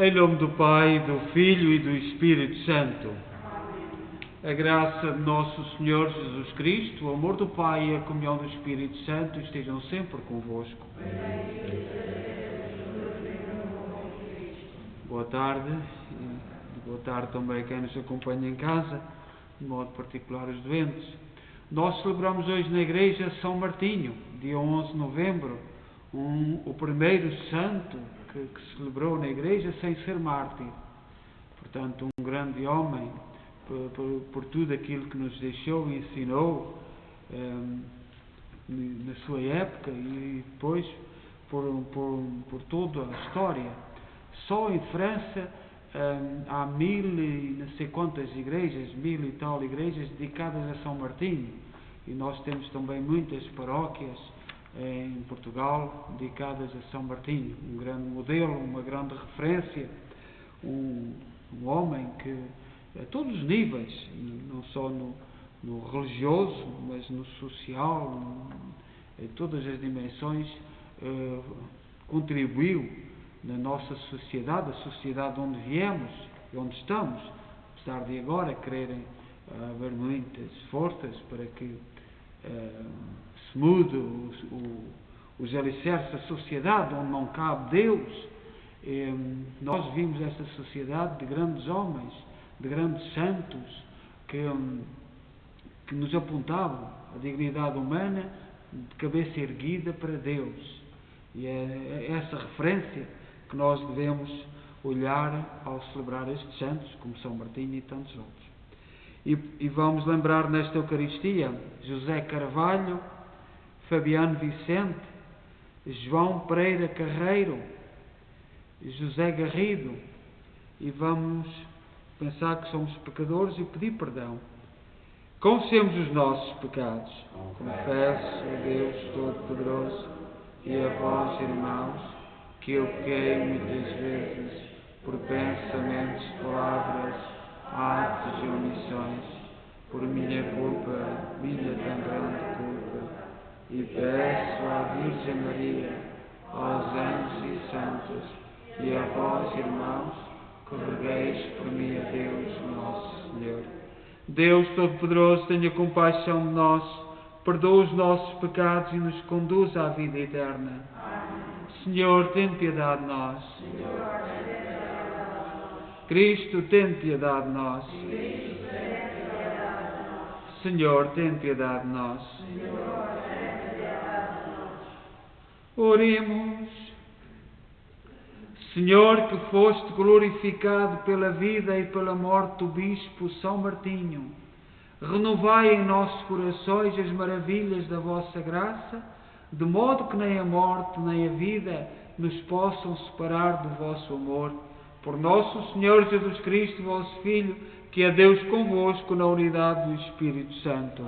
Em nome do Pai, do Filho e do Espírito Santo. A graça de nosso Senhor Jesus Cristo, o amor do Pai e a comunhão do Espírito Santo estejam sempre convosco. Boa tarde, e boa tarde também a quem nos acompanha em casa, de modo particular os doentes. Nós celebramos hoje na Igreja São Martinho, dia 11 de novembro, o primeiro santo que se celebrou na Igreja sem ser mártir. Portanto, um grande homem, por tudo aquilo que nos deixou e ensinou na sua época e depois por toda a história. Só em França há 1000 e não sei quantas igrejas, 1000 e tal igrejas dedicadas a São Martinho. E nós temos também muitas paróquias em Portugal dedicadas a São Martinho. Um grande modelo, uma grande referência, um homem que a todos os níveis, não só no religioso, mas no social, em todas as dimensões, contribuiu na nossa sociedade, a sociedade onde viemos e onde estamos, apesar de agora quererem haver muitas forças para que se mude os alicerces da sociedade onde não cabe Deus. Nós vimos esta sociedade de grandes homens, de grandes santos que nos apontavam a dignidade humana de cabeça erguida para Deus. E é essa referência que nós devemos olhar ao celebrar estes santos, como São Martinho e tantos outros. E vamos lembrar nesta Eucaristia José Carvalho, Fabiano Vicente, João Pereira Carreiro, José Garrido, e vamos pensar que somos pecadores e pedir perdão. Confessemos os nossos pecados. Confesso a Deus Todo-Poderoso e a vós, irmãos, que eu pequei muitas vezes por pensamentos, palavras, atos e omissões, por minha culpa, minha tão grande culpa, e peço à Virgem Maria, aos anjos e santos, e a vós, irmãos, que rogueis por mim a Deus nosso Senhor. Deus Todo-Poderoso, tenha compaixão de nós, perdoa os nossos pecados e nos conduz à vida eterna. Senhor, tem piedade de nós. Cristo, tem piedade de nós. Senhor, tem piedade de nós. Oremos. Senhor, que foste glorificado pela vida e pela morte do Bispo São Martinho, renovai em nossos corações as maravilhas da vossa graça, de modo que nem a morte nem a vida nos possam separar do vosso amor. Por nosso Senhor Jesus Cristo, vosso Filho, que é Deus convosco na unidade do Espírito Santo.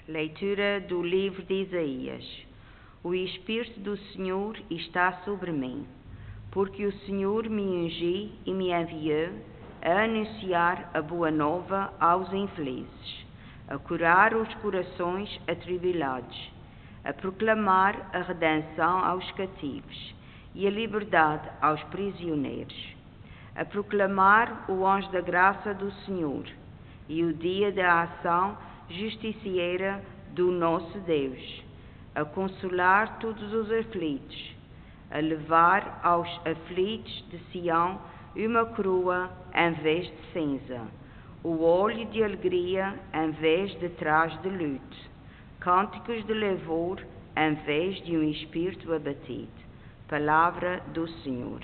Leitura do livro de Isaías. O Espírito do Senhor está sobre mim, porque o Senhor me ungiu e me enviou a anunciar a boa nova aos infelizes, a curar os corações atribulados, a proclamar a redenção aos cativos e a liberdade aos prisioneiros, a proclamar o anjo da graça do Senhor e o dia da ação justicieira do nosso Deus, a consolar todos os aflitos, a levar aos aflitos de Sião uma coroa em vez de cinza, o óleo de alegria em vez de traje de luto, cânticos de louvor em vez de um espírito abatido. Palavra do Senhor.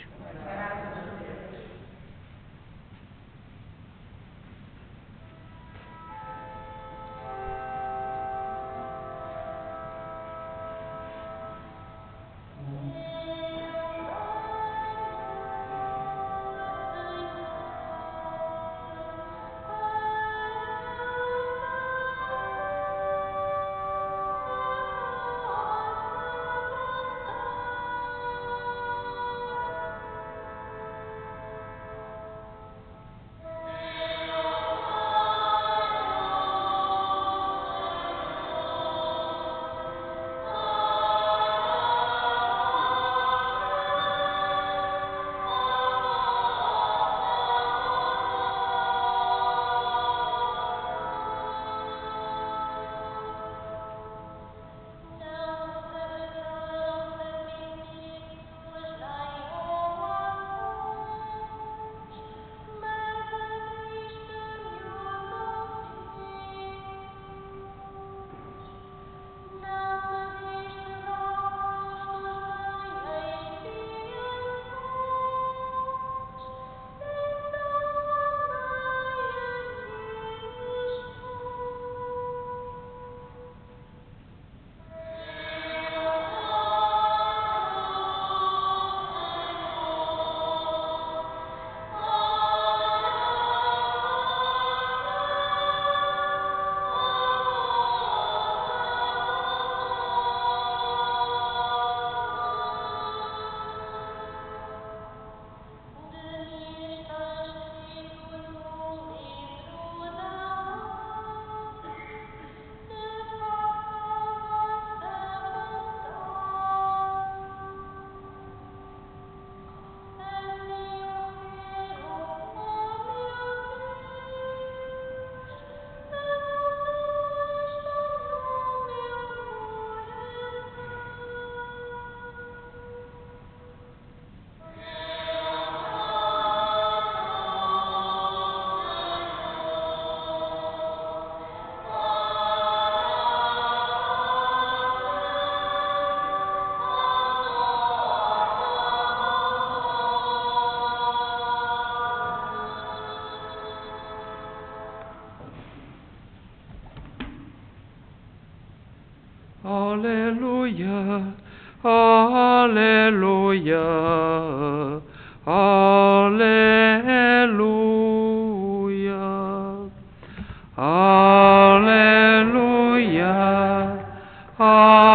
Aleluia, aleluia, aleluia, aleluia, aleluia, aleluia.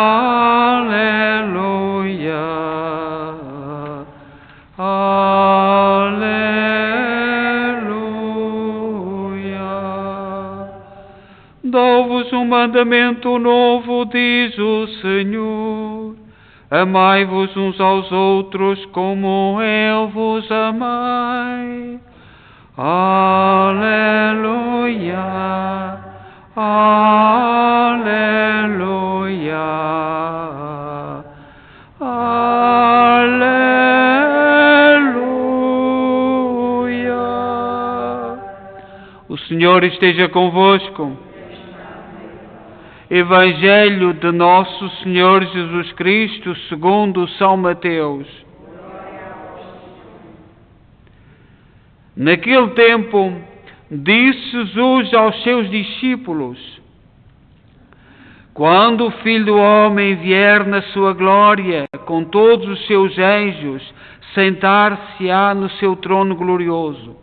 Dou-vos um mandamento novo, diz o Senhor. Amai-vos uns aos outros como eu vos amei. Aleluia, aleluia, aleluia. O Senhor esteja convosco. Evangelho de Nosso Senhor Jesus Cristo, segundo São Mateus. Naquele tempo, disse Jesus aos seus discípulos: quando o Filho do Homem vier na sua glória, com todos os seus anjos, sentar-se-á no seu trono glorioso.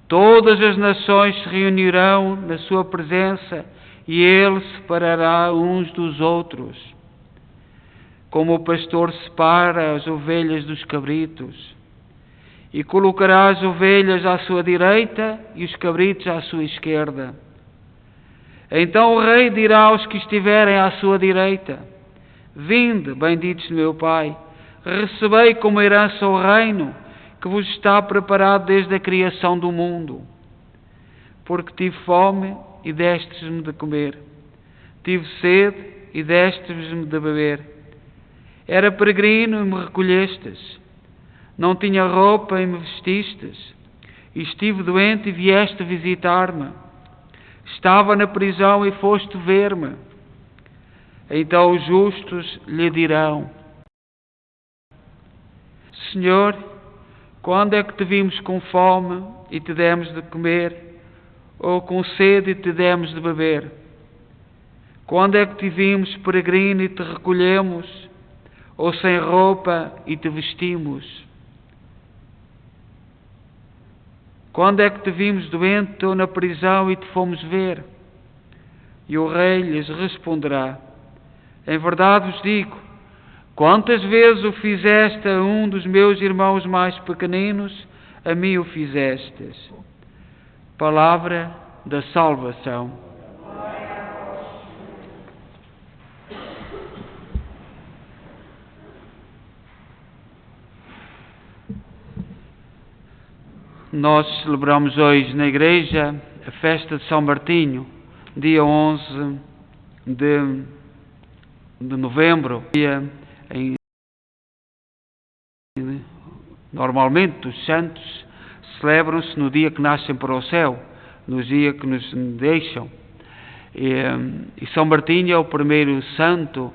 Todas as nações se reunirão na sua presença, e ele separará uns dos outros, como o pastor separa as ovelhas dos cabritos, e colocará as ovelhas à sua direita e os cabritos à sua esquerda. Então o rei dirá aos que estiverem à sua direita: vinde, benditos de meu Pai, recebei como herança o reino que vos está preparado desde a criação do mundo. Porque tive fome e destes-me de comer, tive sede e destes-me de beber. Era peregrino e me recolhestes, não tinha roupa e me vestistes, e estive doente e vieste visitar-me, estava na prisão e foste ver-me. Então os justos lhe dirão: Senhor, quando é que te vimos com fome e te demos de comer, ou com sede e te demos de beber? Quando é que te vimos peregrino e te recolhemos, ou sem roupa e te vestimos? Quando é que te vimos doente ou na prisão e te fomos ver? E o rei lhes responderá: em verdade vos digo, quantas vezes o fizeste a um dos meus irmãos mais pequeninos, a mim o fizestes. Palavra da salvação. Nós celebramos hoje na igreja a festa de São Martinho, dia 11 de novembro. Normalmente os santos celebram-se no dia que nascem para o céu, no dia que nos deixam. E São Martinho é o primeiro santo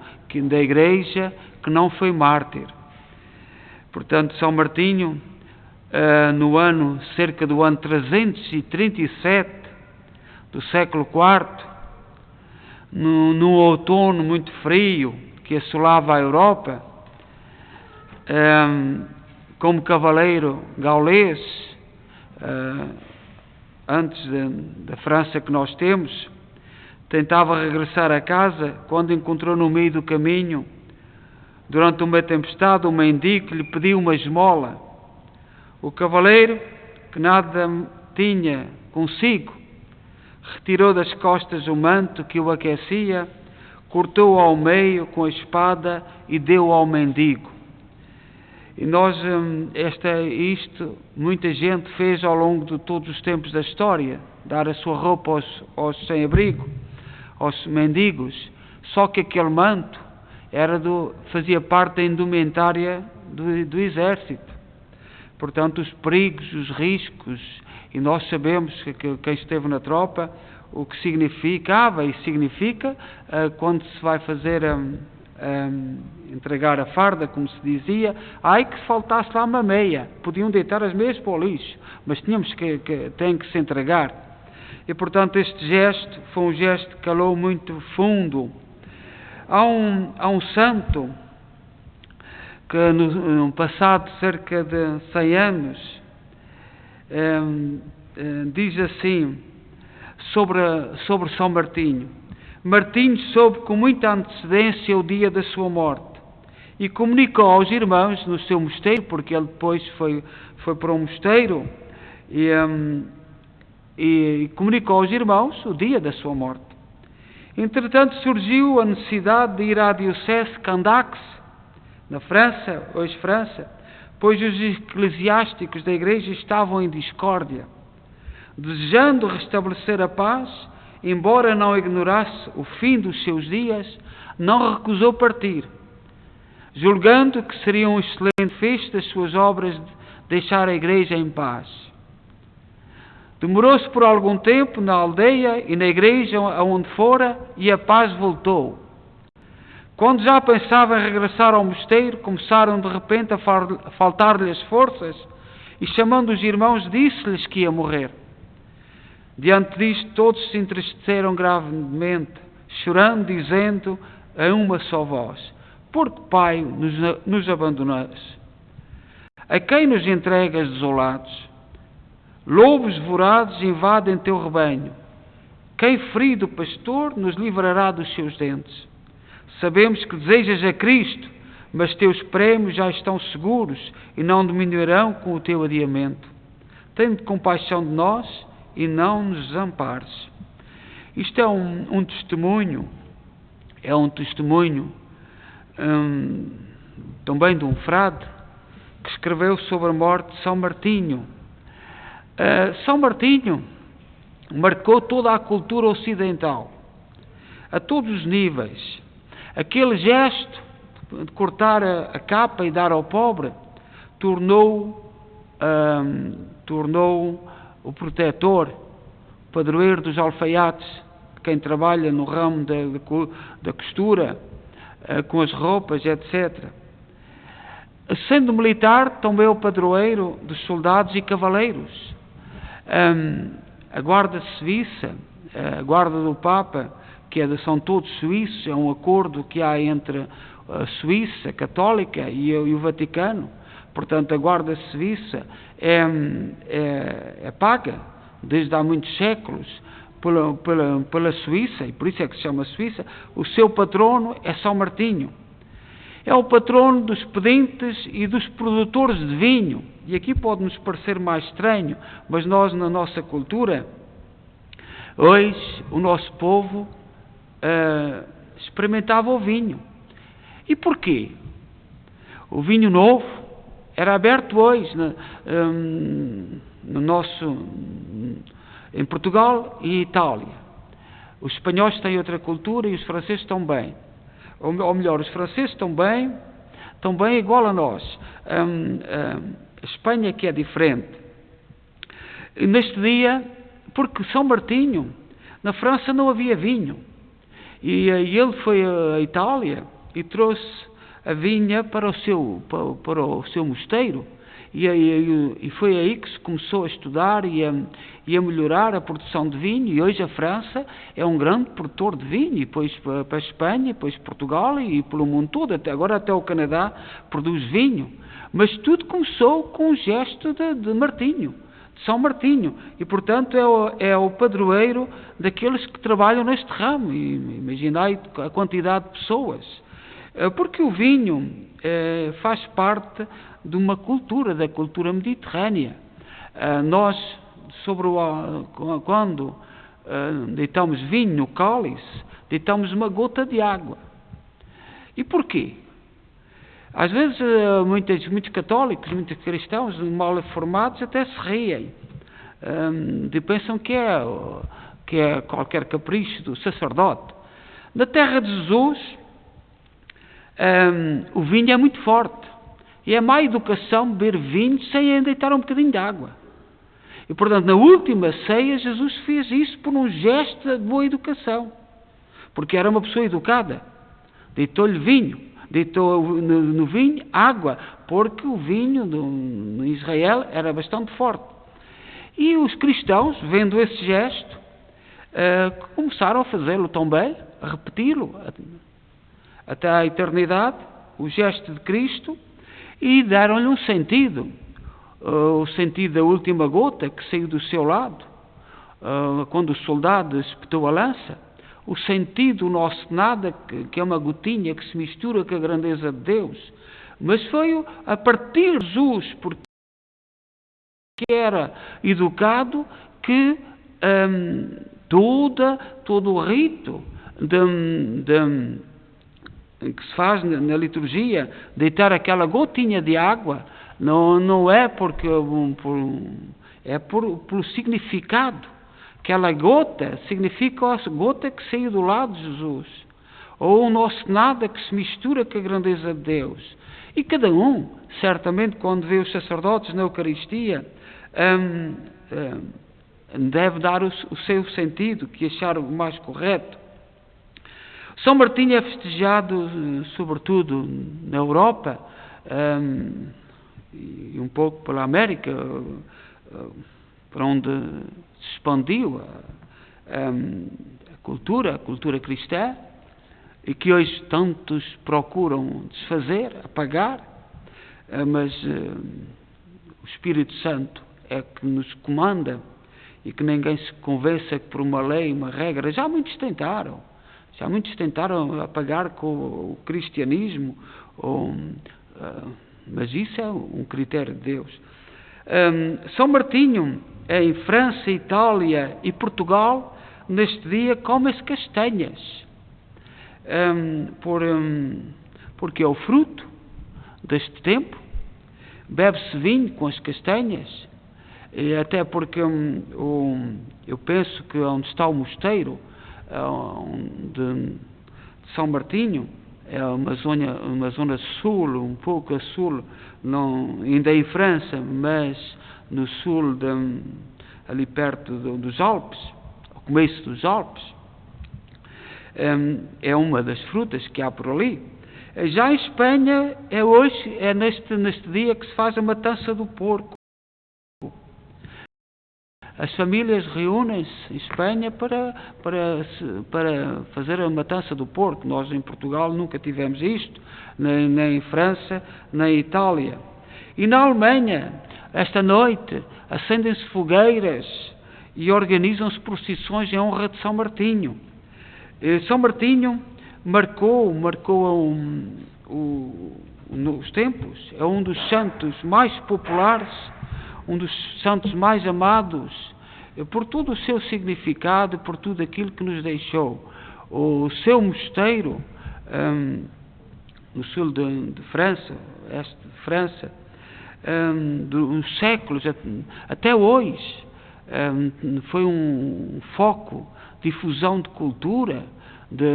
da igreja que não foi mártir. Portanto, São Martinho, no ano, cerca do ano 337 do século IV, num outono muito frio que assolava a Europa, como cavaleiro gaulês, antes da França que nós temos, tentava regressar a casa quando encontrou no meio do caminho, durante uma tempestade, um mendigo que lhe pediu uma esmola. O cavaleiro, que nada tinha consigo, retirou das costas o manto que o aquecia, cortou-o ao meio com a espada e deu ao mendigo. E nós, isto, muita gente fez ao longo de todos os tempos da história, dar a sua roupa aos sem-abrigo, aos mendigos, só que aquele manto fazia parte da indumentária do exército. Portanto, os perigos, os riscos, e nós sabemos que quem esteve na tropa, o que significava e significa quando se vai fazer entregar a farda, como se dizia, ai que faltasse lá uma meia, podiam deitar as meias para o lixo, mas tem que se entregar. E portanto este gesto foi um gesto que calou muito fundo Há um santo que no passado cerca de 100 anos diz assim sobre São Martinho: Martinho soube com muita antecedência o dia da sua morte e comunicou aos irmãos no seu mosteiro, porque ele depois foi para um mosteiro, e comunicou aos irmãos o dia da sua morte. Entretanto surgiu a necessidade de ir à diocese Candax, na França, hoje França, pois os eclesiásticos da igreja estavam em discórdia. Desejando restabelecer a paz, embora não ignorasse o fim dos seus dias, não recusou partir, julgando que seria um excelente fecho das suas obras de deixar a igreja em paz. Demorou-se por algum tempo na aldeia e na igreja aonde fora, e a paz voltou. Quando já pensava em regressar ao mosteiro, começaram de repente a faltar-lhe as forças, e chamando os irmãos disse-lhes que ia morrer. Diante disto todos se entristeceram gravemente, chorando, dizendo a uma só voz: por que, Pai, nos abandonas? A quem nos entregas desolados? Lobos vorazes invadem teu rebanho. Quem ferido pastor nos livrará dos seus dentes? Sabemos que desejas a Cristo, mas teus prémios já estão seguros e não diminuirão com o teu adiamento. Tende compaixão de nós e não nos desampares. Isto é um testemunho, também de um frade que escreveu sobre a morte de São Martinho. São Martinho marcou toda a cultura ocidental, a todos os níveis. Aquele gesto de cortar a capa e dar ao pobre tornou o protetor, o padroeiro dos alfaiates, quem trabalha no ramo da costura, com as roupas, etc. Sendo militar, também o padroeiro dos soldados e cavaleiros. A guarda suíça, a guarda do Papa, são todos suíços, é um acordo que há entre a Suíça católica e o Vaticano. Portanto, a guarda suíça é paga desde há muitos séculos pela Suíça, e por isso é que se chama Suíça. O seu patrono é São Martinho. É o patrono dos pedintes e dos produtores de vinho. E aqui pode-nos parecer mais estranho, mas nós, na nossa cultura, hoje, o nosso povo experimentava o vinho. E porquê? O vinho novo era aberto hoje em Portugal e Itália. Os espanhóis têm outra cultura e os franceses também. Ou melhor, os franceses também igual a nós. A Espanha que é diferente. E neste dia, porque São Martinho, na França não havia vinho. E ele foi à Itália e trouxe a vinha para o seu mosteiro. E foi aí que se começou a estudar e a melhorar a produção de vinho. E hoje a França é um grande produtor de vinho. E depois para a Espanha, depois Portugal e pelo mundo todo. Agora até o Canadá produz vinho. Mas tudo começou com um gesto de Martinho, de São Martinho. E portanto é o padroeiro daqueles que trabalham neste ramo. E imaginai a quantidade de pessoas. Porque o vinho faz parte de uma cultura, da cultura mediterrânea. Nós, quando deitamos vinho no cálice, deitamos uma gota de água. E porquê? Às vezes, muitos católicos, muitos cristãos mal informados até se riem. Pensam que é qualquer capricho do sacerdote. Na terra de Jesus, o vinho é muito forte. E é má educação beber vinho sem deitar um bocadinho de água. E, portanto, na última ceia, Jesus fez isso por um gesto de boa educação. Porque era uma pessoa educada. Deitou-lhe vinho. Deitou no vinho água. Porque o vinho no Israel era bastante forte. E os cristãos, vendo esse gesto, começaram a fazê-lo também, a repeti-lo. até à eternidade, o gesto de Cristo, e deram-lhe um sentido, o sentido da última gota que saiu do seu lado, quando o soldado espetou a lança, o sentido do nosso nada, que é uma gotinha que se mistura com a grandeza de Deus. Mas foi a partir de Jesus, porque era educado, que todo o rito que se faz na liturgia, deitar aquela gotinha de água, não é porque é pelo significado. Aquela gota significa a gota que saiu do lado de Jesus, ou o nosso nada que se mistura com a grandeza de Deus. E cada um, certamente, quando vê os sacerdotes na Eucaristia, deve dar o seu sentido, que achar o mais correto. São Martinho é festejado, sobretudo, na Europa, e um pouco pela América, para onde se expandiu a cultura cristã, e que hoje tantos procuram desfazer, apagar, mas o Espírito Santo é que nos comanda, e que ninguém se convença que por uma lei, uma regra, já muitos tentaram apagar com o cristianismo, mas isso é um critério de Deus. São Martinho, em França, Itália e Portugal, neste dia comem-se castanhas, porque é o fruto deste tempo. Bebe-se vinho com as castanhas, e até porque eu penso que onde está o mosteiro de São Martinho é uma zona sul, um pouco a sul, ainda em França, mas no sul, ali perto dos Alpes, ao começo dos Alpes. É uma das frutas que há por ali. Já em Espanha, é neste dia que se faz a matança do porco. As famílias reúnem-se em Espanha para fazer a matança do porco. Nós em Portugal nunca tivemos isto, nem em França, nem em Itália. E na Alemanha, esta noite, acendem-se fogueiras e organizam-se procissões em honra de São Martinho. São Martinho marcou os tempos, é um dos santos mais populares, um dos santos mais amados, por todo o seu significado, por tudo aquilo que nos deixou. O seu mosteiro, no sul de França, este de França, dos séculos até hoje, foi um foco de difusão de cultura, de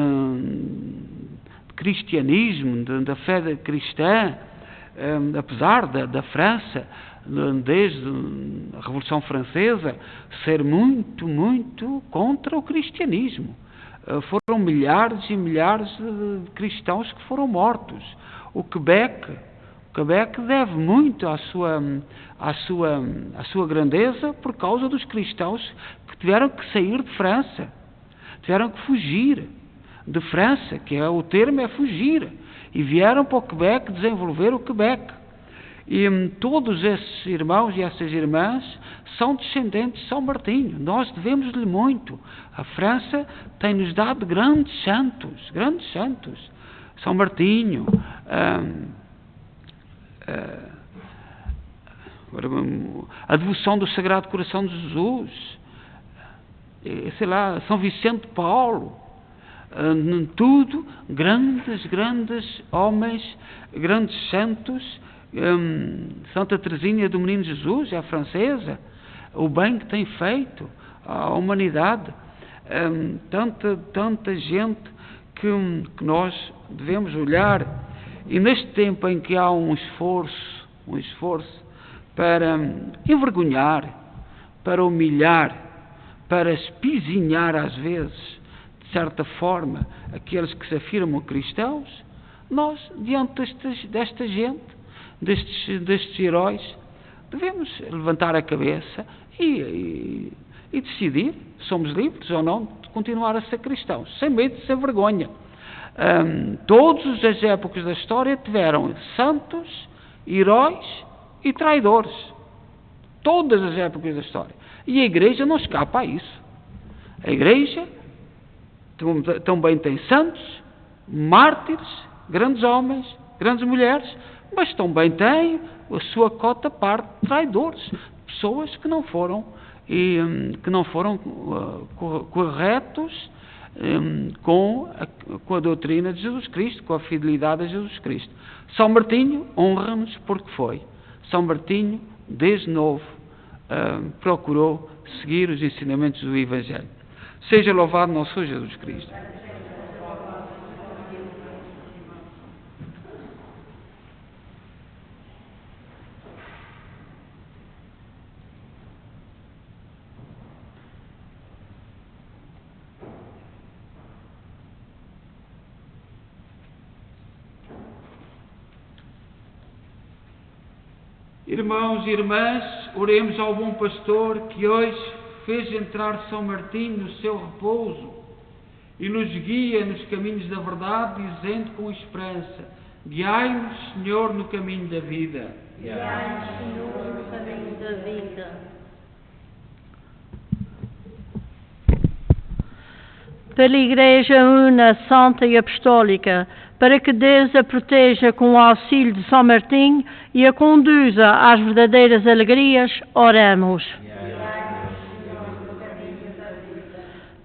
cristianismo, da fé cristã, apesar da França, desde a Revolução Francesa, ser muito, muito contra o cristianismo. Foram milhares e milhares de cristãos que foram mortos. O Quebec deve muito à sua grandeza por causa dos cristãos que tiveram que sair de França, tiveram que fugir de França, que o termo é fugir, e vieram para o Quebec desenvolver o Quebec. E todos esses irmãos e essas irmãs são descendentes de São Martinho. Nós devemos-lhe muito. A França tem-nos dado grandes santos. São Martinho, a devoção do Sagrado Coração de Jesus, São Vicente de Paulo, tudo grandes homens, grandes santos. Santa Teresinha do Menino Jesus, é a francesa, o bem que tem feito à humanidade, tanta gente que nós devemos olhar. E neste tempo em que há um esforço para envergonhar, para humilhar, para espizinhar às vezes, de certa forma, aqueles que se afirmam cristãos, nós, diante desta gente, destes heróis, devemos levantar a cabeça e decidir se somos livres ou não de continuar a ser cristãos, sem medo, sem vergonha. Todas as épocas da história tiveram santos, heróis e traidores. Todas as épocas da história. E a Igreja não escapa a isso. A Igreja também tem santos, mártires, grandes homens, grandes mulheres, mas também tem a sua cota parte de traidores, pessoas que não foram corretos com a doutrina de Jesus Cristo, com a fidelidade a Jesus Cristo. São Martinho honra-nos porque foi. São Martinho, desde novo, procurou seguir os ensinamentos do Evangelho. Seja louvado nosso Senhor Jesus Cristo. Irmãos e irmãs, oremos ao bom pastor que hoje fez entrar São Martinho no seu repouso e nos guia nos caminhos da verdade, dizendo com esperança: guiai-nos, Senhor, no caminho da vida. Guiai-nos, Senhor, no caminho da vida. Pela Igreja Una, Santa e Apostólica, para que Deus a proteja com o auxílio de São Martinho e a conduza às verdadeiras alegrias, oramos.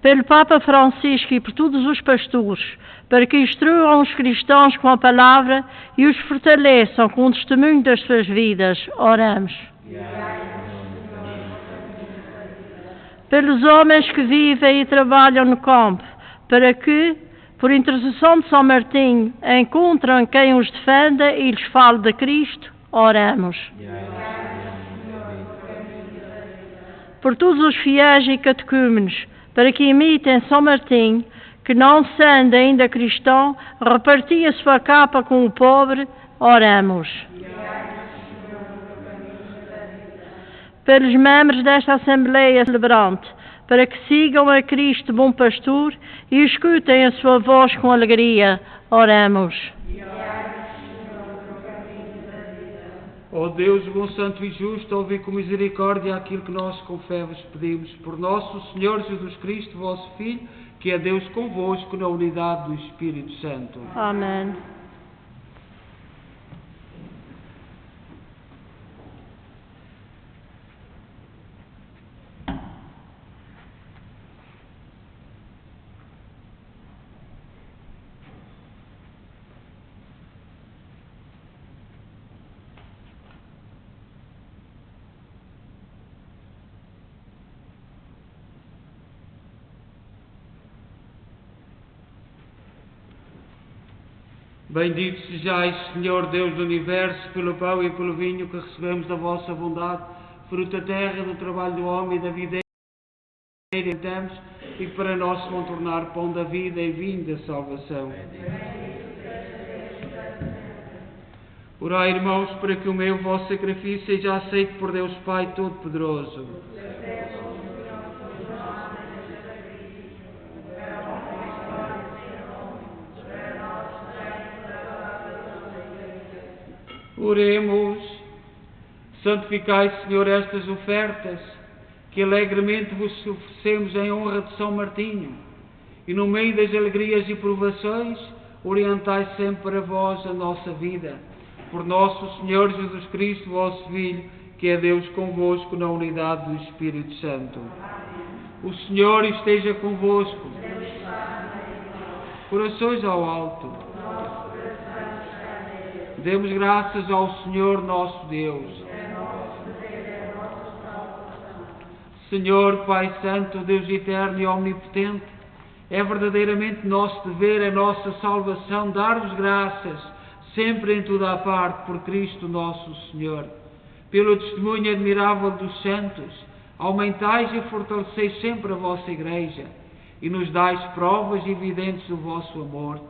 Pelo Papa Francisco e por todos os pastores, para que instruam os cristãos com a palavra e os fortaleçam com o testemunho das suas vidas, oramos. Pelos homens que vivem e trabalham no campo, para que, por intercessão de São Martinho, encontrem quem os defenda e lhes fale de Cristo, oramos. Por todos os fiéis e catecúmenos, para que imitem São Martinho, que não sendo ainda cristão, repartia a sua capa com o pobre, oramos. Pelos membros desta Assembleia Celebrante, para que sigam a Cristo, bom pastor, e escutem a sua voz com alegria, oramos. Ó Deus, bom, santo e justo, ouvi com misericórdia aquilo que nós com fé vos pedimos. Por nosso Senhor Jesus Cristo, vosso Filho, que é Deus convosco na unidade do Espírito Santo. Amém. Bendito sejais, Senhor Deus do Universo, pelo pão e pelo vinho que recebemos da vossa bondade, fruto da terra, do trabalho do homem e da videira que temos, e que para nós se vão tornar pão da vida e vinho da salvação. Orai, irmãos, para que o meu vosso sacrifício seja aceito por Deus Pai Todo-Poderoso. Oremos. Santificai, Senhor, estas ofertas que alegremente vos oferecemos em honra de São Martinho, e no meio das alegrias e provações orientai sempre para vós a nossa vida. Por nosso Senhor Jesus Cristo, vosso Filho, que é Deus convosco na unidade do Espírito Santo. O Senhor esteja convosco. Corações ao alto. Demos graças ao Senhor nosso Deus. Senhor, Pai Santo, Deus eterno e omnipotente, é verdadeiramente nosso dever, é nossa salvação, dar-vos graças, sempre em toda a parte, por Cristo nosso Senhor. Pelo testemunho admirável dos santos, aumentais e fortaleceis sempre a vossa Igreja, e nos dais provas evidentes do vosso amor.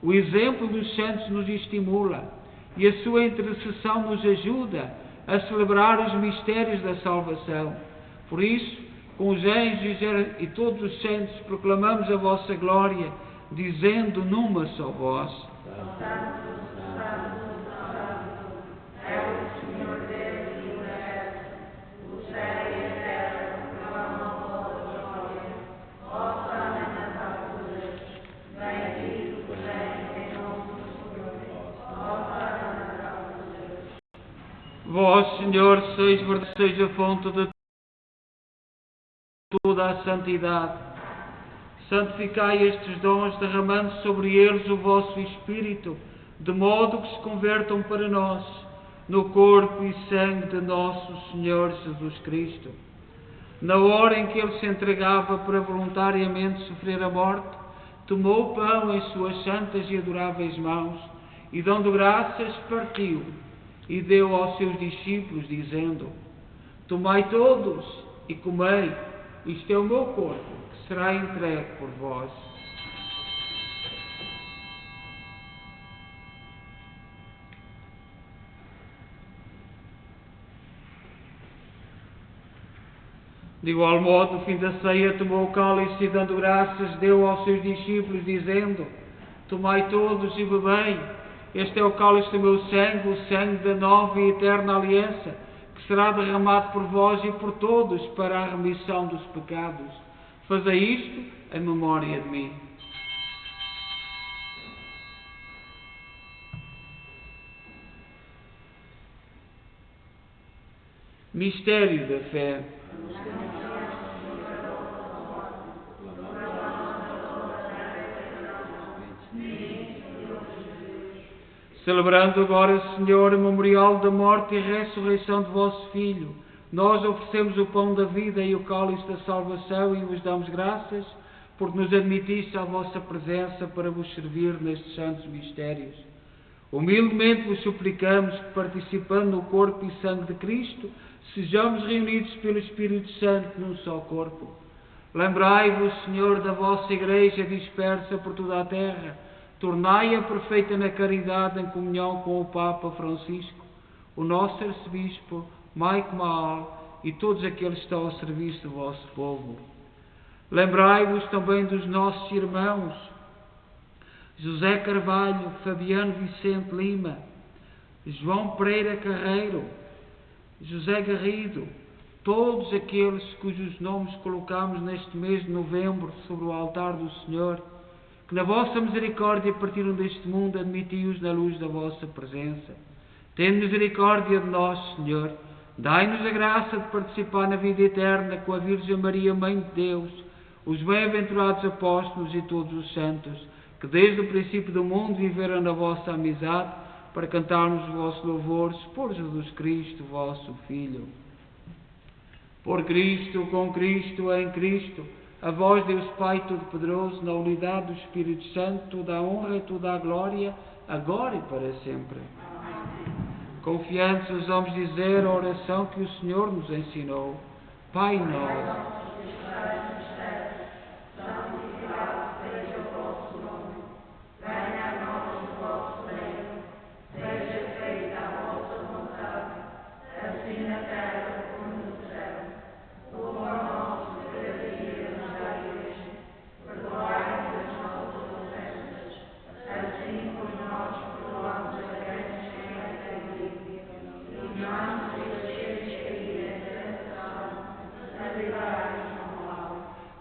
O exemplo dos santos nos estimula, e a sua intercessão nos ajuda a celebrar os mistérios da salvação. Por isso, com os anjos e todos os santos, proclamamos a vossa glória, dizendo numa só voz: Vós, Senhor, sois a fonte de toda a santidade. Santificai estes dons, derramando sobre eles o vosso Espírito, de modo que se convertam para nós no corpo e sangue de nosso Senhor Jesus Cristo. Na hora em que Ele se entregava para voluntariamente sofrer a morte, tomou o pão em suas santas e adoráveis mãos e, dando graças, partiu e deu aos seus discípulos, dizendo: Tomai todos e comei, isto é o meu corpo, que será entregue por vós. De igual modo, no fim da ceia, tomou o cálice e, dando graças, deu aos seus discípulos, dizendo: Tomai todos e bebei, este é o cálice do meu sangue, o sangue da nova e eterna aliança, que será derramado por vós e por todos para a remissão dos pecados. Fazei isto em memória de mim. Mistério da fé. Celebrando agora, Senhor, o memorial da morte e ressurreição de vosso Filho, nós oferecemos o pão da vida e o cálice da salvação e vos damos graças, porque nos admitiste à vossa presença para vos servir nestes santos mistérios. Humildemente vos suplicamos que, participando no corpo e sangue de Cristo, sejamos reunidos pelo Espírito Santo num só corpo. Lembrai-vos, Senhor, da vossa Igreja dispersa por toda a terra. Tornai-a perfeita na caridade, em comunhão com o Papa Francisco, o nosso arcebispo, Mike Maal, e todos aqueles que estão ao serviço do vosso povo. Lembrai-vos também dos nossos irmãos José Carvalho, Fabiano Vicente Lima, João Pereira Carreiro, José Garrido, todos aqueles cujos nomes colocamos neste mês de novembro sobre o altar do Senhor, que na vossa misericórdia partiram deste mundo, admiti-os na luz da vossa presença. Tende misericórdia de nós, Senhor. Dai-nos a graça de participar na vida eterna com a Virgem Maria, Mãe de Deus, os bem-aventurados apóstolos e todos os santos, que desde o princípio do mundo viveram na vossa amizade, para cantarmos os vossos louvores por Jesus Cristo, vosso Filho. Por Cristo, com Cristo, em Cristo, a vós, Deus Pai Todo-Poderoso, na unidade do Espírito Santo, toda a honra e toda a glória, agora e para sempre. Confiantes, ousamos dizer a oração que o Senhor nos ensinou. Pai nosso,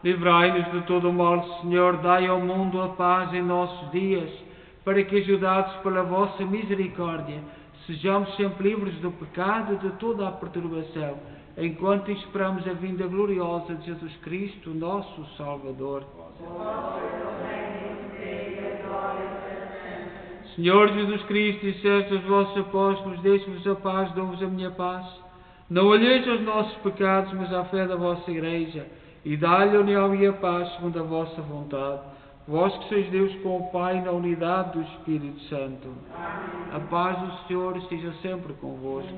livrai-nos de todo o mal, Senhor, dai ao mundo a paz em nossos dias, para que, ajudados pela vossa misericórdia, sejamos sempre livres do pecado e de toda a perturbação, enquanto esperamos a vinda gloriosa de Jesus Cristo, nosso Salvador. Senhor Jesus Cristo, disseste aos vossos apóstolos: deixe-vos a paz, dou-vos a minha paz. Não olheis aos nossos pecados, mas à fé da vossa Igreja, e dá-lhe a união e a paz segundo a vossa vontade. Vós que sois Deus com o Pai, na unidade do Espírito Santo. Amém. A paz do Senhor esteja sempre convosco.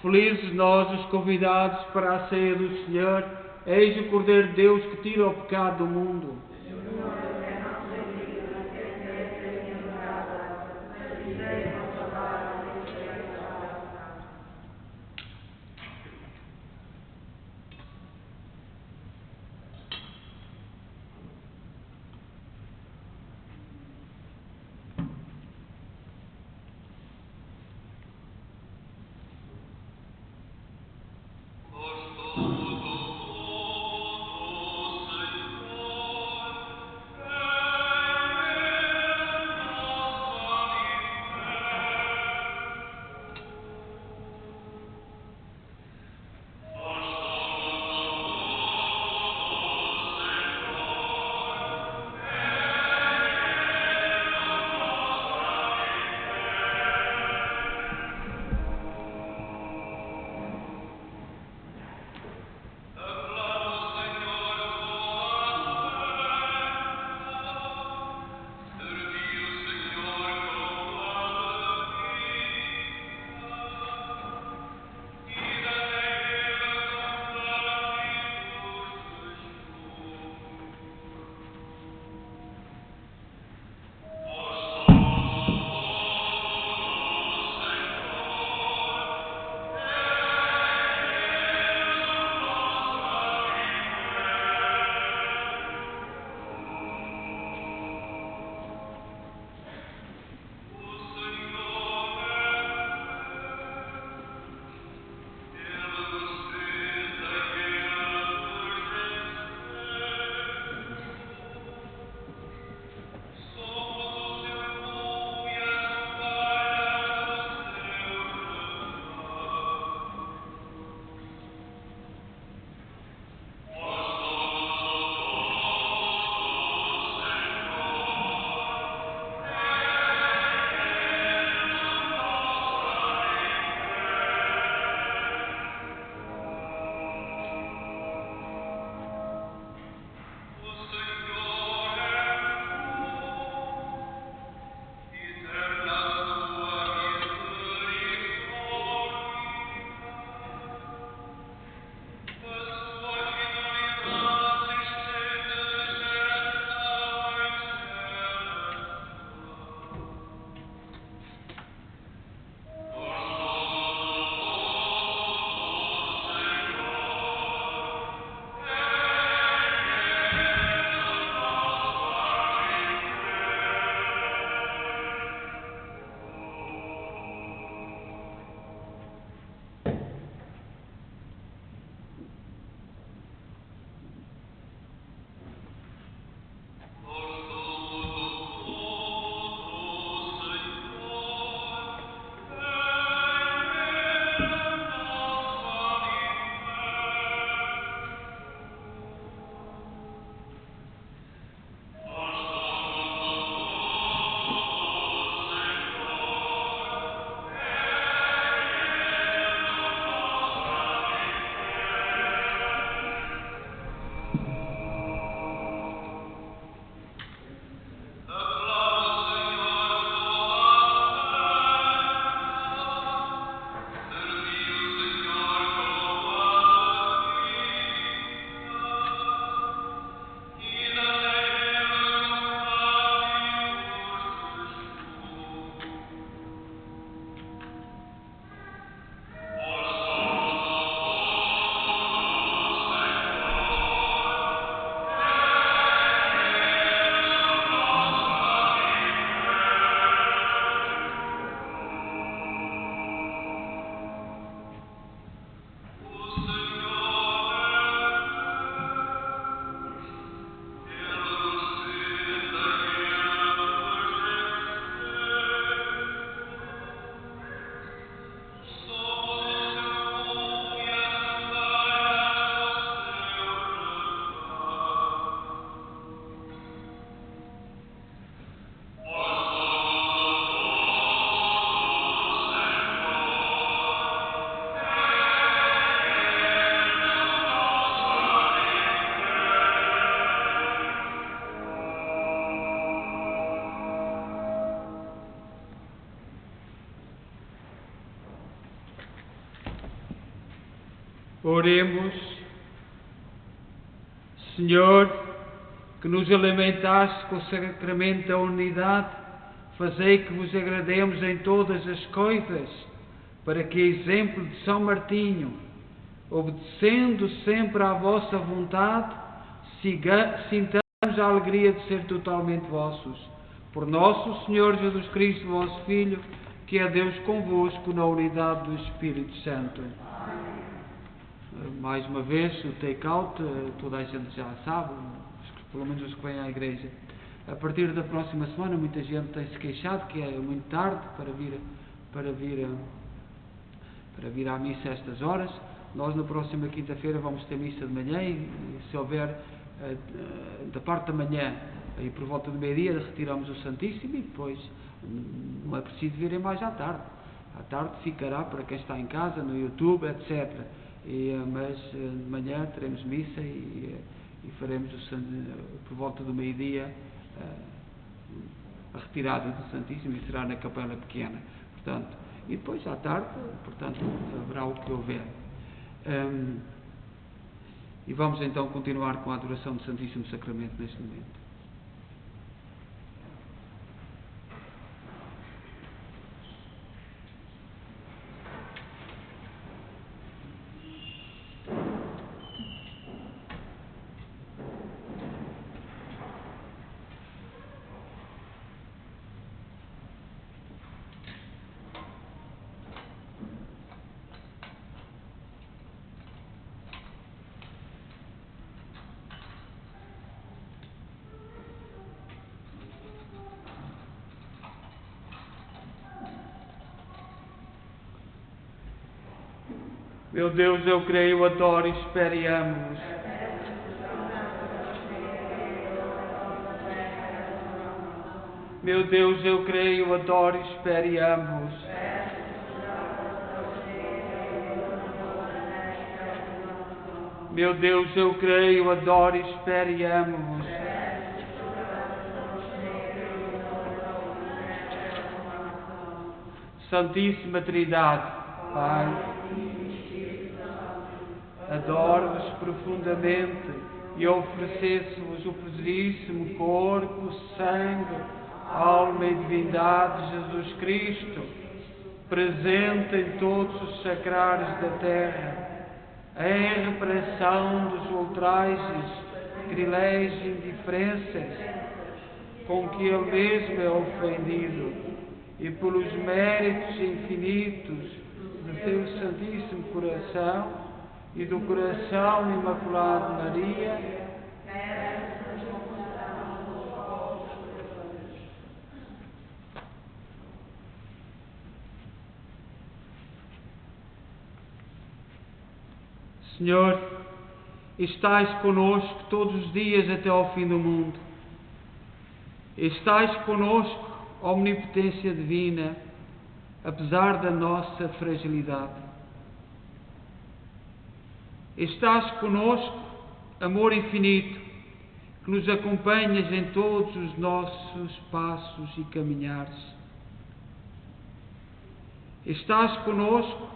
Felizes nós os convidados para a ceia do Senhor. Eis o Cordeiro de Deus que tira o pecado do mundo. Oremos. Senhor, que nos alimentaste com o sacramento da unidade, fazei que vos agrademos em todas as coisas, para que, exemplo de São Martinho, obedecendo sempre à vossa vontade, sintamos a alegria de ser totalmente vossos. Por nosso Senhor Jesus Cristo, vosso Filho, que é Deus convosco na unidade do Espírito Santo. Mais uma vez, o take-out, toda a gente já sabe, pelo menos os que vêm à igreja. A partir da próxima semana, muita gente tem-se queixado que é muito tarde para vir à missa a estas horas. Nós, na próxima quinta-feira, vamos ter missa de manhã e se houver, da parte da manhã e por volta do meio-dia, retiramos o Santíssimo e depois não é preciso virem mais à tarde. À tarde ficará para quem está em casa, no YouTube, etc. Mas de manhã teremos missa e faremos por volta do meio-dia a retirada do Santíssimo e será na capela pequena. Portanto, e depois à tarde, portanto, haverá o que houver. E vamos então continuar com a adoração do Santíssimo Sacramento neste momento. Meu Deus, eu creio, adoro e espero e amo-vos. Meu Deus, eu creio, adoro e espero e amo-vos. Meu Deus, eu creio, adoro e espero e amo-vos. Santíssima Trindade, Pai, adoro-vos profundamente e ofereço-vos o precisíssimo corpo, sangue, alma e divindade de Jesus Cristo, presente em todos os sacrários da terra, em reparação dos ultrajes, griléis e indiferenças com que Ele mesmo é ofendido, e pelos méritos infinitos do Teu Santíssimo Coração e do coração imaculado de Maria, Senhor, estais conosco todos os dias até ao fim do mundo. Estais conosco, omnipotência divina, apesar da nossa fragilidade. Estás conosco, amor infinito, que nos acompanhas em todos os nossos passos e caminhares. Estás conosco,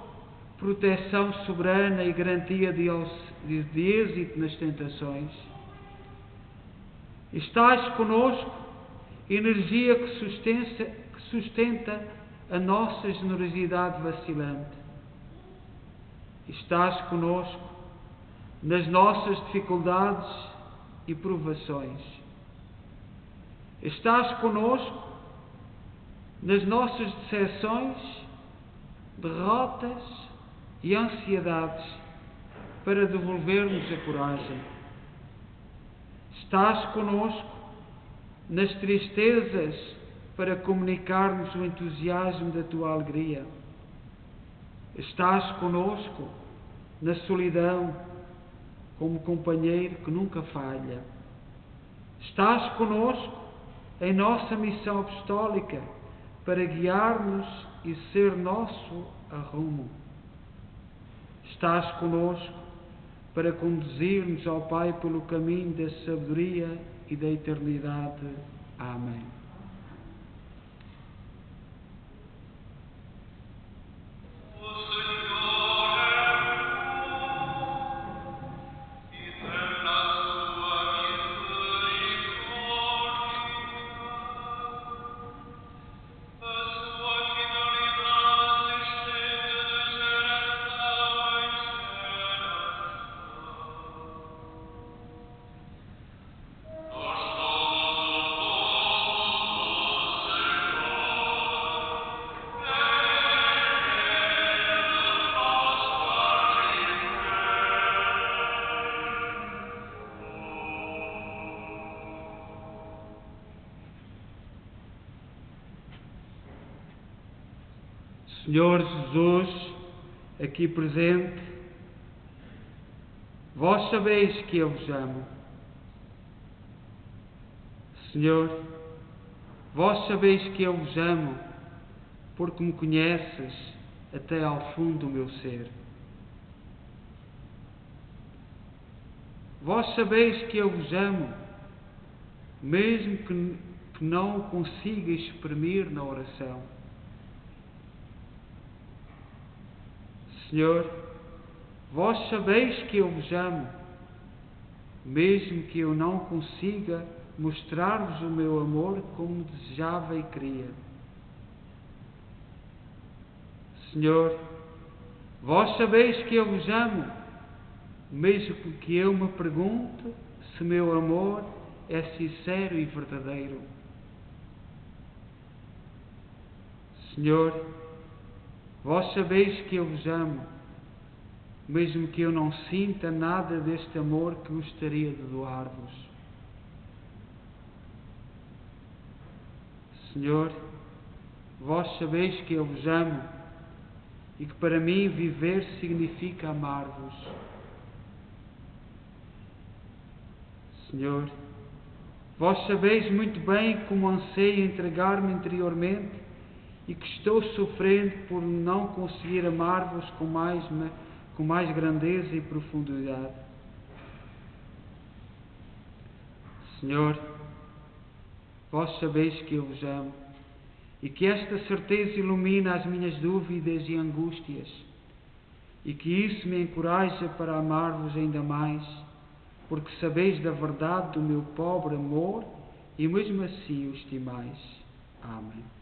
proteção soberana e garantia de êxito nas tentações. Estás conosco, energia que sustenta a nossa generosidade vacilante. Estás conosco nas nossas dificuldades e provações. Estás conosco nas nossas decepções, derrotas e ansiedades para devolver-nos a coragem. Estás conosco nas tristezas para comunicar-nos o entusiasmo da Tua alegria. Estás conosco na solidão como companheiro que nunca falha. Estás conosco em nossa missão apostólica para guiar-nos e ser nosso arrumo. Estás conosco para conduzir-nos ao Pai pelo caminho da sabedoria e da eternidade. Amém. Senhor Jesus, aqui presente, vós sabeis que eu vos amo. Senhor, vós sabeis que eu vos amo, porque me conheces até ao fundo do meu ser. Vós sabeis que eu vos amo, mesmo que não o consiga exprimir na oração. Senhor, vós sabeis que eu vos amo, mesmo que eu não consiga mostrar-vos o meu amor como desejava e queria. Senhor, vós sabeis que eu vos amo, mesmo que eu me pergunte se meu amor é sincero e verdadeiro. Senhor, vós sabeis que eu vos amo, mesmo que eu não sinta nada deste amor que gostaria de doar-vos. Senhor, vós sabeis que eu vos amo e que para mim viver significa amar-vos. Senhor, vós sabeis muito bem como anseio entregar-me interiormente e que estou sofrendo por não conseguir amar-vos com mais grandeza e profundidade. Senhor, vós sabeis que eu vos amo e que esta certeza ilumina as minhas dúvidas e angústias e que isso me encoraja para amar-vos ainda mais, porque sabeis da verdade do meu pobre amor e mesmo assim o estimais. Amém.